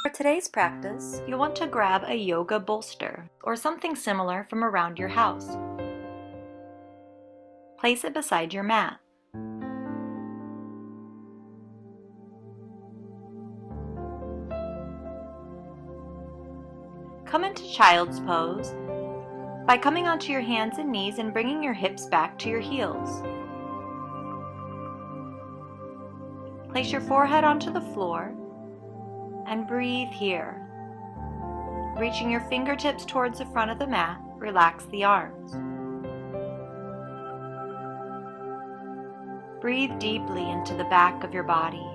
For today's practice, you'll want to grab a yoga bolster or something similar from around your house. Place it beside your mat. Come into Child's Pose by coming onto your hands and knees and bringing your hips back to your heels. Place your forehead onto the floor and breathe here. Reaching your fingertips towards the front of the mat, relax the arms. Breathe deeply into the back of your body,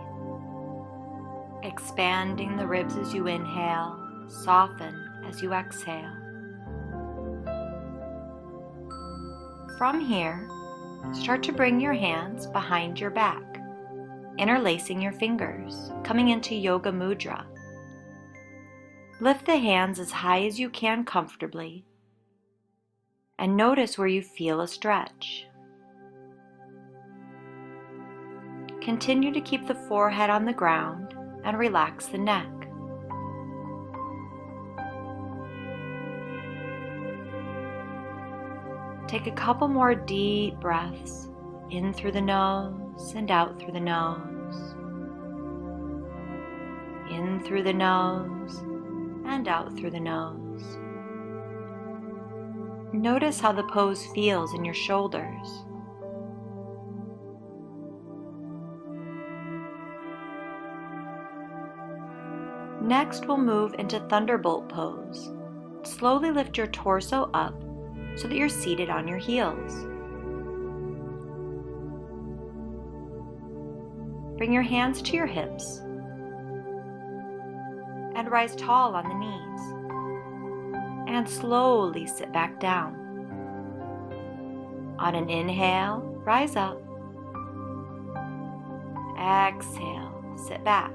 expanding the ribs as you inhale, soften as you exhale. From here, start to bring your hands behind your back, interlacing your fingers, coming into Yoga Mudra. Lift the hands as high as you can comfortably, and notice where you feel a stretch. Continue to keep the forehead on the ground and relax the neck. Take a couple more deep breaths, in through the nose and out through the nose. In through the nose and out through the nose. Notice how the pose feels in your shoulders. Next, we'll move into Thunderbolt Pose. Slowly lift your torso up so that you're seated on your heels. Bring your hands to your hips and rise tall on the knees. And slowly sit back down. On an inhale, rise up. Exhale, sit back.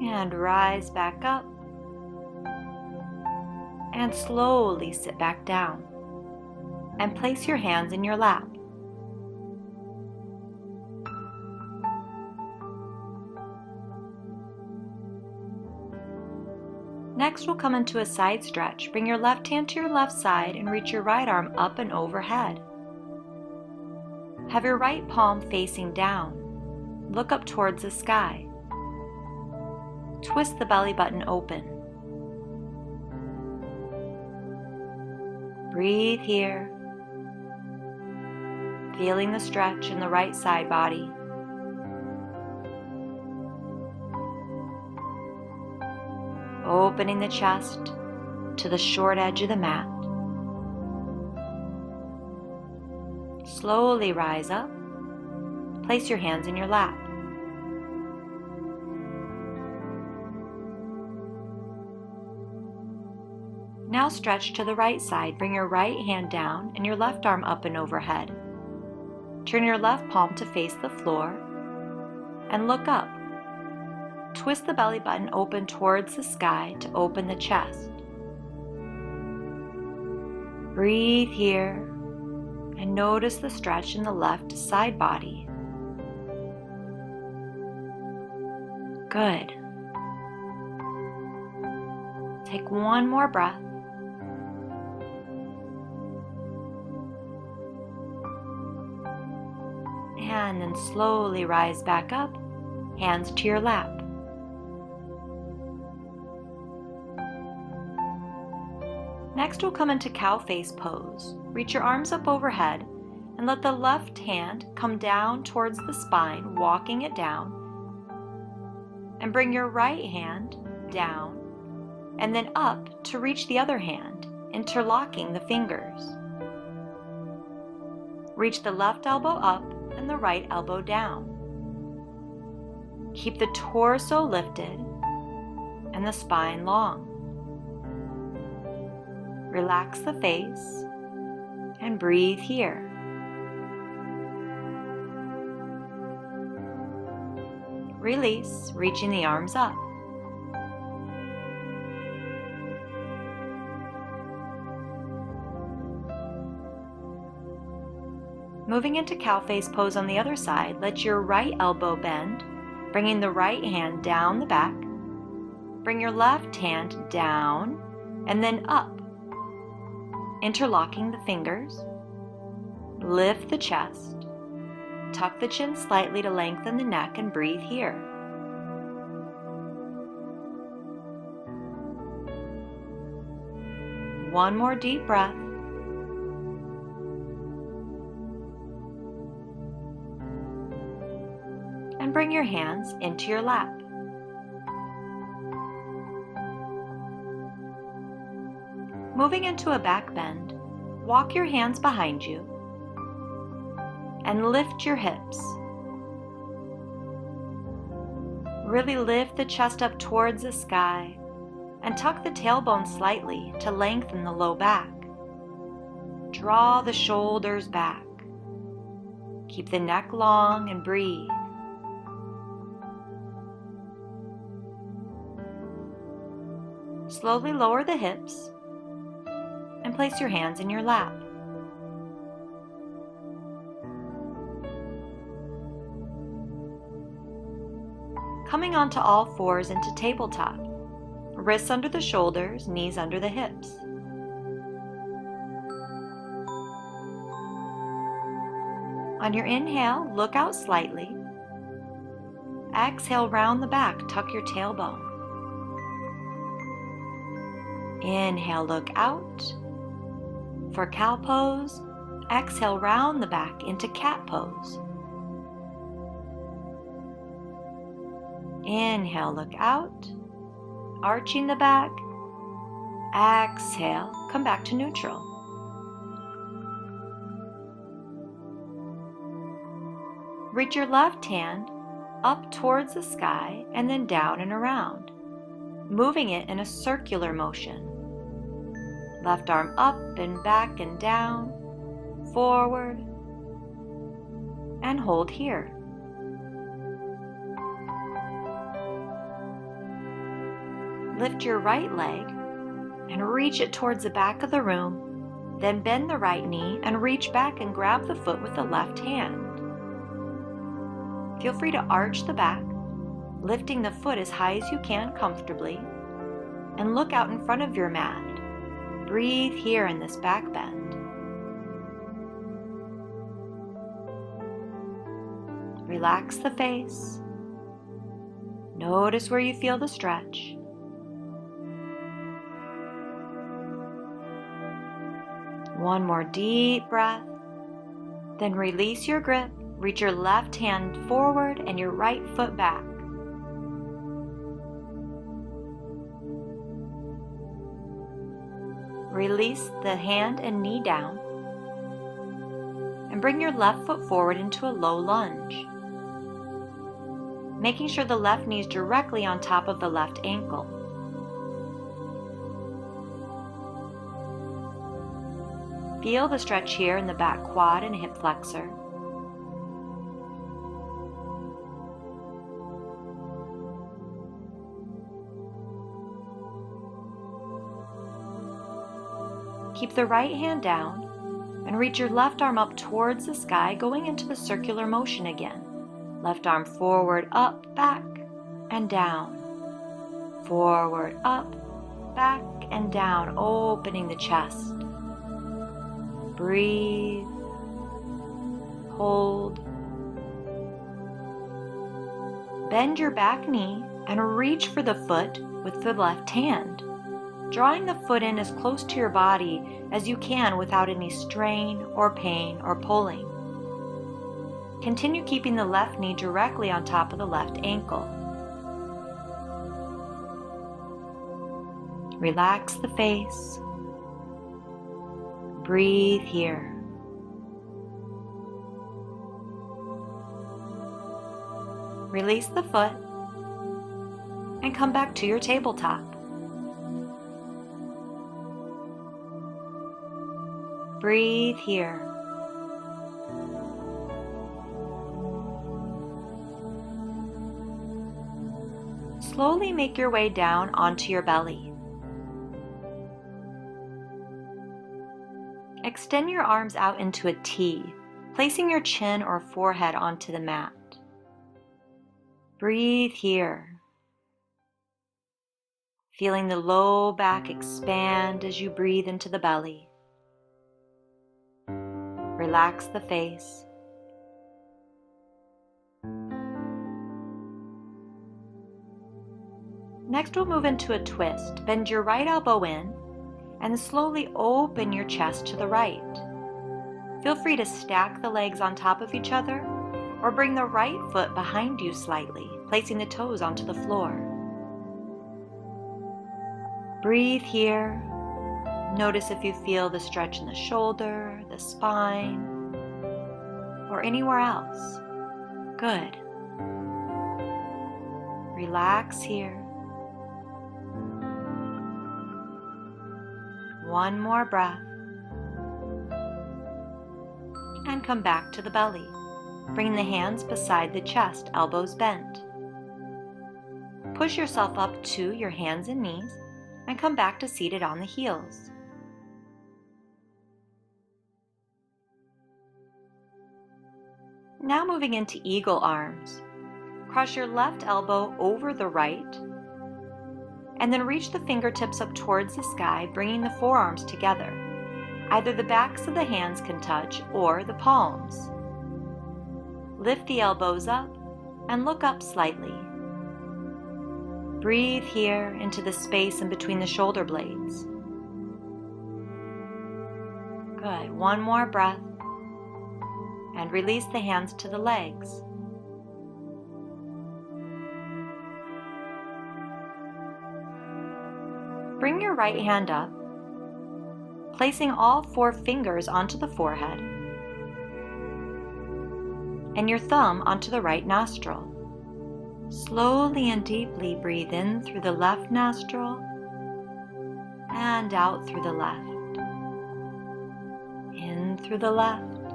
And rise back up. And slowly sit back down. And place your hands in your lap. Next, we'll come into a side stretch. Bring your left hand to your left side and reach your right arm up and overhead. Have your right palm facing down. Look up towards the sky. Twist the belly button open. Breathe here, feeling the stretch in the right side body. Opening the chest to the short edge of the mat. Slowly rise up. Place your hands in your lap. Now stretch to the right side. Bring your right hand down and your left arm up and overhead. Turn your left palm to face the floor and look up. Twist the belly button open towards the sky to open the chest. Breathe here and notice the stretch in the left side body. Good. Take one more breath. And then slowly rise back up, hands to your lap. Next, we'll come into cow face pose. Reach your arms up overhead and let the left hand come down towards the spine, walking it down. And bring your right hand down and then up to reach the other hand, interlocking the fingers. Reach the left elbow up and the right elbow down. Keep the torso lifted and the spine long. Relax the face and breathe here. Release, reaching the arms up. Moving into cow face pose on the other side, let your right elbow bend Bringing the right hand down the back. Bring your left hand down and then up, interlocking the fingers. Lift the chest. Tuck the chin slightly to lengthen the neck and breathe here. One more deep breath. And bring your hands into your lap. Moving into a back bend, walk your hands behind you and lift your hips. Really lift the chest up towards the sky and tuck the tailbone slightly to lengthen the low back. Draw the shoulders back. Keep the neck long and breathe. Slowly lower the hips and place your hands in your lap. Coming onto all fours into tabletop. Wrists under the shoulders, knees under the hips. On your inhale, look out slightly. Exhale, round the back, tuck your tailbone. Inhale, look out. For cow pose, exhale, round the back into cat pose. Inhale, look out. Arching the back. Exhale, come back to neutral. Reach your left hand up towards the sky and then down and around, moving it in a circular motion. Left arm up and back and down, forward, and hold here. Lift your right leg and reach it towards the back of the room, then bend the right knee and reach back and grab the foot with the left hand. Feel free to arch the back, lifting the foot as high as you can comfortably, and look out in front of your mat. Breathe here in this back bend. Relax the face. Notice where you feel the stretch. One more deep breath. Then release your grip. Reach your left hand forward and your right foot back. Release the hand and knee down. And bring your left foot forward into a low lunge. Making sure the left knee is directly on top of the left ankle. Feel the stretch here in the back quad and hip flexor. Keep the right hand down and reach your left arm up towards the sky, going into the circular motion again. Left arm forward, up, back, and down. Forward, up, back, and down, opening the chest. Breathe. Hold. Bend your back knee and reach for the foot with the left hand, drawing the foot in as close to your body as you can without any strain or pain or pulling. Continue keeping the left knee directly on top of the left ankle. Relax the face. Breathe here. Release the foot and come back to your tabletop. Breathe here. Slowly make your way down onto your belly. Extend your arms out into a T, placing your chin or forehead onto the mat. Breathe here, feeling the low back expand as you breathe into the belly. Relax the face. Next, we'll move into a twist. Bend your right elbow in and slowly open your chest to the right. Feel free to stack the legs on top of each other or bring the right foot behind you slightly, placing the toes onto the floor. Breathe here. Notice if you feel the stretch in the shoulder, the spine, or anywhere else. Good. Relax here. One more breath. And come back to the belly. Bring the hands beside the chest, elbows bent. Push yourself up to your hands and knees and come back to seated on the heels. Now moving into eagle arms. Cross your left elbow over the right and then reach the fingertips up towards the sky, bringing the forearms together. Either the backs of the hands can touch or the palms. Lift the elbows up and look up slightly. Breathe here into the space in between the shoulder blades. Good. One more breath. And release the hands to the legs. Bring your right hand up, placing all 4 fingers onto the forehead and your thumb onto the right nostril. Slowly and deeply breathe in through the left nostril and out through the left. In through the left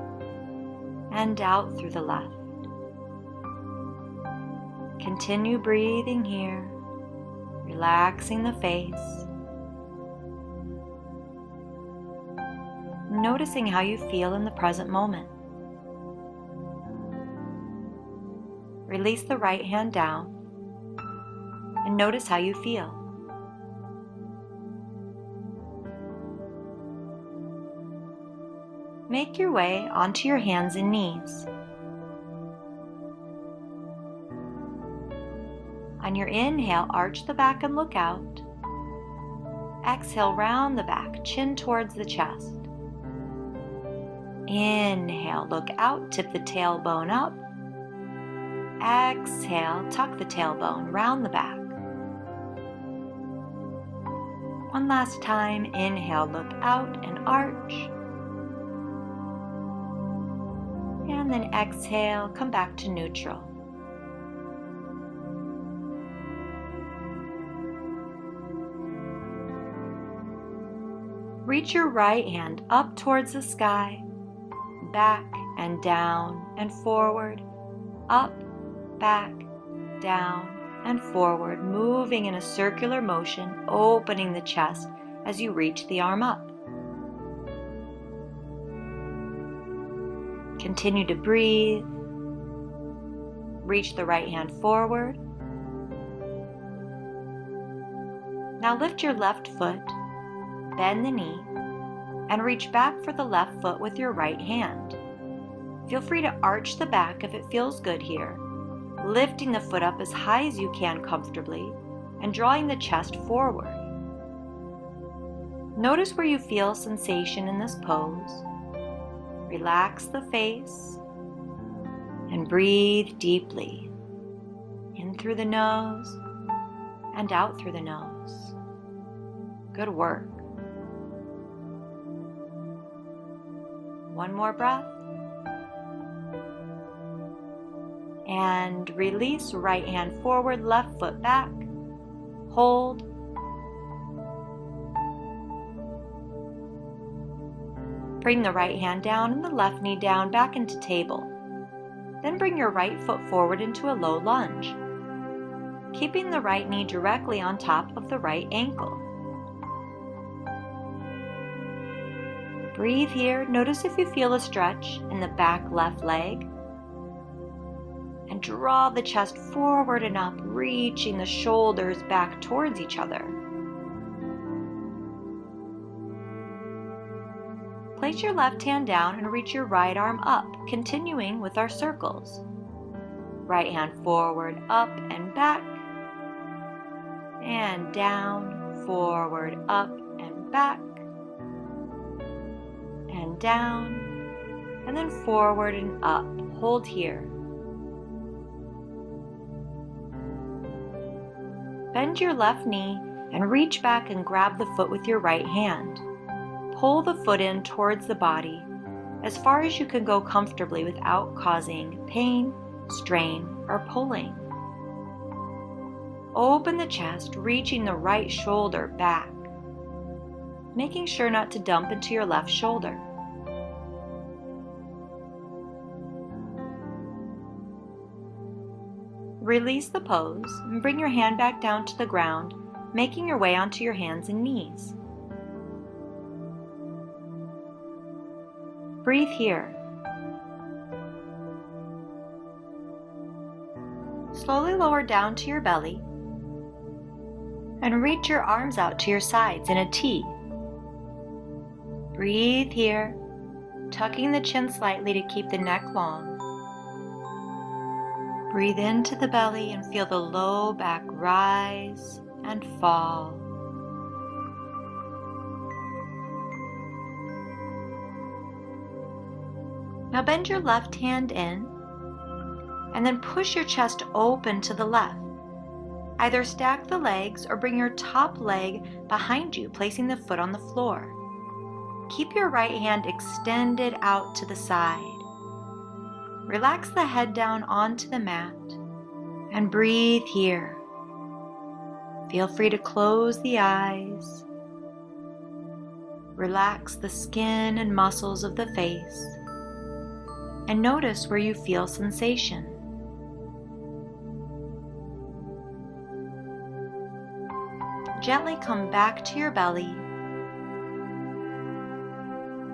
and out through the left. Continue breathing here, relaxing the face. Noticing how you feel in the present moment. Release the right hand down and notice how you feel. Make your way onto your hands and knees. On your inhale, arch the back and look out. Exhale, round the back, chin towards the chest. Inhale, look out, tip the tailbone up. Exhale, tuck the tailbone, round the back. One last time, inhale, look out and arch. And then exhale, come back to neutral. Reach your right hand up towards the sky, back and down and forward, up, back, down and forward, moving in a circular motion, opening the chest as you reach the arm up. Continue to breathe. Reach the right hand forward. Now lift your left foot, bend the knee, and reach back for the left foot with your right hand. Feel free to arch the back if it feels good here, lifting the foot up as high as you can comfortably and drawing the chest forward. Notice where you feel sensation in this pose. Relax the face and breathe deeply, in through the nose and out through the nose. Good work. One more breath. And release, right hand forward, left foot back. Hold. Bring the right hand down and the left knee down back into table. Then bring your right foot forward into a low lunge, keeping the right knee directly on top of the right ankle. Breathe here. Notice if you feel a stretch in the back left leg. and draw the chest forward and up, reaching the shoulders back towards each other. Place your left hand down and reach your right arm up, continuing with our circles. Right hand forward, up and back, and down, forward, up and back, and down, and then forward and up. Hold here. Bend your left knee and reach back and grab the foot with your right hand. Pull the foot in towards the body as far as you can go comfortably without causing pain, strain, or pulling. Open the chest, reaching the right shoulder back, making sure not to dump into your left shoulder. Release the pose and bring your hand back down to the ground, making your way onto your hands and knees. Breathe here. Slowly lower down to your belly and reach your arms out to your sides in a T. Breathe here, tucking the chin slightly to keep the neck long. Breathe into the belly and feel the low back rise and fall. Now bend your left hand in and then push your chest open to the left. Either stack the legs or bring your top leg behind you, placing the foot on the floor. Keep your right hand extended out to the side. Relax the head down onto the mat and breathe here. Feel free to close the eyes. Relax the skin and muscles of the face and notice where you feel sensation. Gently come back to your belly.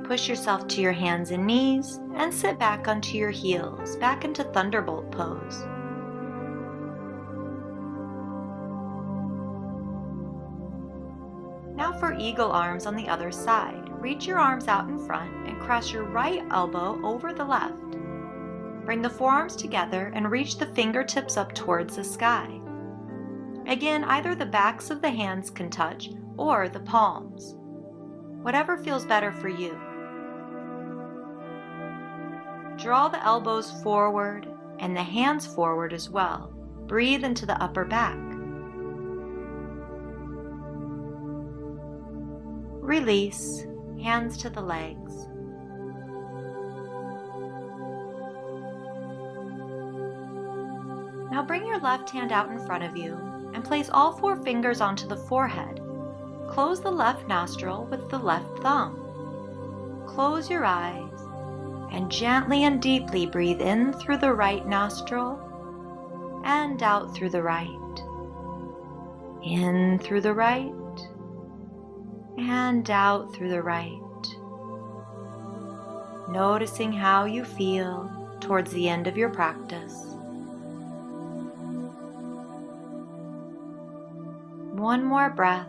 Push yourself to your hands and knees and sit back onto your heels, back into Thunderbolt Pose. Now for eagle arms on the other side. Reach your arms out in front and cross your right elbow over the left. Bring the forearms together and reach the fingertips up towards the sky. Again, either the backs of the hands can touch or the palms. Whatever feels better for you. Draw the elbows forward and the hands forward as well. Breathe into the upper back. Release, hands to the legs. Now bring your left hand out in front of you and place all 4 fingers onto the forehead. Close the left nostril with the left thumb. Close your eyes and gently and deeply breathe in through the right nostril and out through the right. In through the right and out through the right. Noticing how you feel towards the end of your practice. One more breath.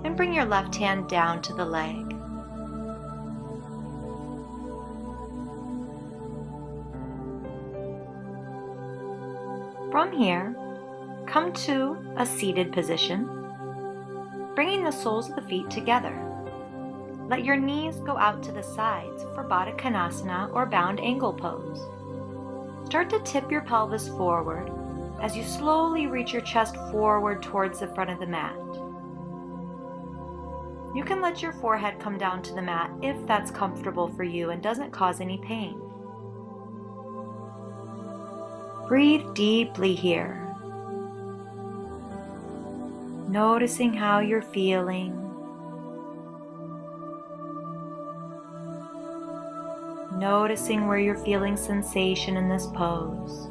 And bring your left hand down to the leg. From here, come to a seated position, bringing the soles of the feet together. Let your knees go out to the sides for Badakanasana or bound angle pose. Start to tip your pelvis forward as you slowly reach your chest forward towards the front of the mat. You can let your forehead come down to the mat if that's comfortable for you and doesn't cause any pain. Breathe deeply here, noticing how you're feeling. Noticing where you're feeling sensation in this pose.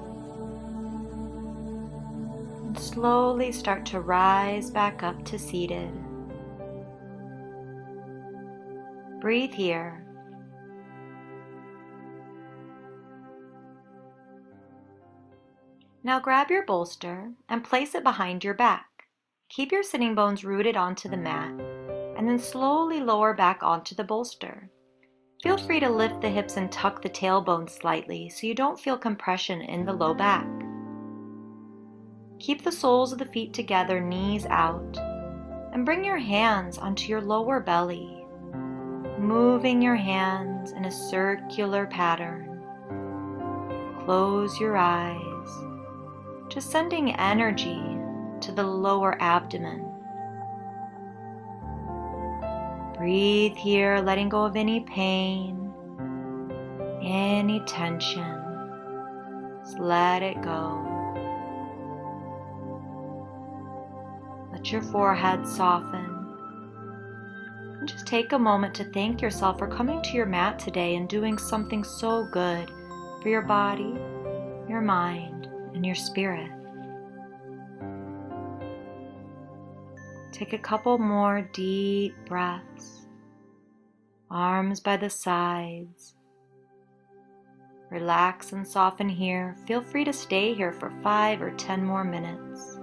And slowly start to rise back up to seated. Breathe here. Now grab your bolster and place it behind your back. Keep your sitting bones rooted onto the mat, and then slowly lower back onto the bolster. Feel free to lift the hips and tuck the tailbone slightly so you don't feel compression in the low back. Keep the soles of the feet together, knees out, and bring your hands onto your lower belly, moving your hands in a circular pattern. Close your eyes, just sending energy to the lower abdomen. Breathe here, letting go of any pain, any tension. Just let it go. Let your forehead soften. And just take a moment to thank yourself for coming to your mat today and doing something so good for your body, your mind, and your spirit. Take a couple more deep breaths. Arms by the sides. Relax and soften here. Feel free to stay here for 5 or 10 more minutes.